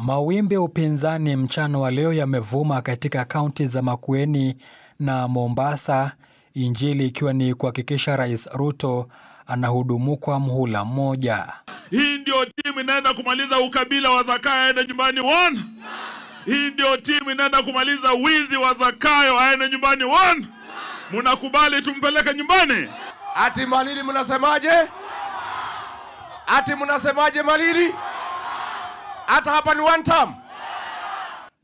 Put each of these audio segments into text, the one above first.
Mawimbi ya upinzani mchana wa leo yamevuma katika kaunti za Makueni na Mombasa, injili ikiwa ni kuhakikisha Rais Ruto anahudumu kwa mhula mmoja. Hii ndio timu inaenda kumaliza ukabila wa Zakayo aende nyumbani one. Hii ndio timu inaenda kumaliza wizi wa Zakayo aende nyumbani one. Mnakubali tumpeleke nyumbani? Ati Malili mnasemaje? Ati mnasemaje Malili? Hata hapa ni one term.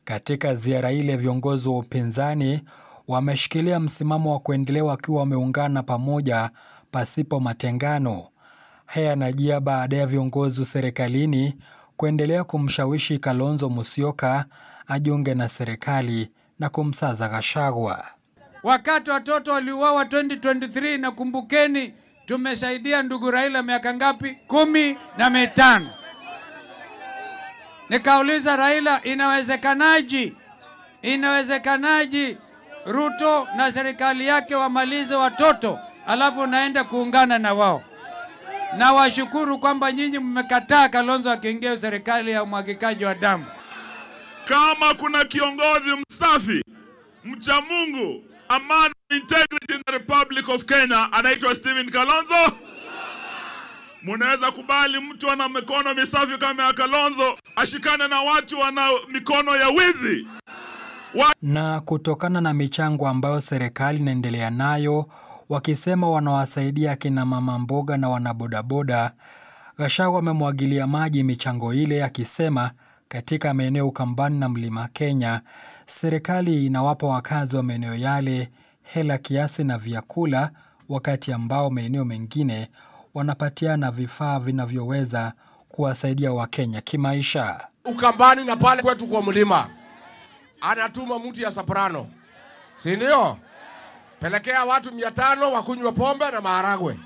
Katika ziara ile viongozi wa upinzani wameshikilia msimamo wa kuendelea wakiwa wameungana pamoja pasipo matengano. Haya yanajia baada ya viongozi serikalini kuendelea kumshawishi Kalonzo Musyoka ajiunge na serikali na kumsaza Gachagua. Wakati watoto waliuawa 2023 na kumbukeni, tumesaidia ndugu Raila miaka ngapi? 15. Nikauliza Raila, inawezekanaji Ruto na serikali yake wamalize watoto alafu naenda kuungana na wao? Na washukuru kwamba nyinyi mmekataa Kalonzo akiingia serikali ya umwagikaji wa damu. Kama kuna kiongozi msafi, mcha Mungu, amani, integrity in the Republic of Kenya anaitwa Stephen Kalonzo. Munaweza kubali mtu ana mikono misafi kama ya Kalonzo ashikane na watu wana mikono ya wizi? Na kutokana na michango ambayo serikali inaendelea nayo, wakisema wanawasaidia kina mama mboga na wanabodaboda, Gachagua amemwagilia maji michango ile, akisema katika maeneo Ukambani na Mlima Kenya, serikali inawapa wakazi wa maeneo yale hela kiasi na vyakula, wakati ambao maeneo mengine wanapatiana vifaa vinavyoweza kuwasaidia Wakenya kimaisha. Ukambani na pale kwetu kwa mlima anatuma mtu ya Soprano, si ndio? Pelekea watu 500 wakunywa pombe na maharagwe,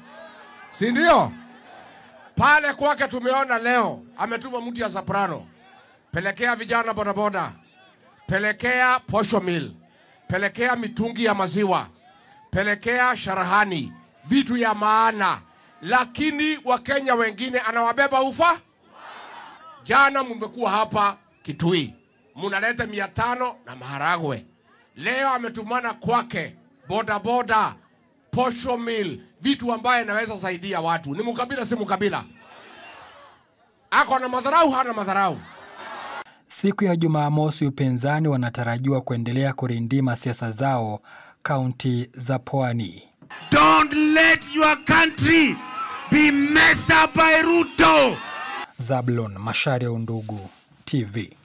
si ndio? Pale kwake tumeona leo ametuma mtu ya Soprano, pelekea vijana bodaboda, pelekea posho mill, pelekea mitungi ya maziwa, pelekea sharahani, vitu ya maana. Lakini Wakenya wengine anawabeba ufa. Jana mmekuwa hapa Kitui, munaleta 500 na maharagwe. Leo ametumana kwake bodaboda, posho mill, vitu ambaye naweza saidia watu. Ni mkabila si mkabila? Ako na madharau hana madharau? Siku ya Jumamosi upinzani wanatarajiwa kuendelea kurindima siasa zao kaunti za Pwani. Don't let your country be messed up by Ruto. Zablon Macharia, Undugu TV.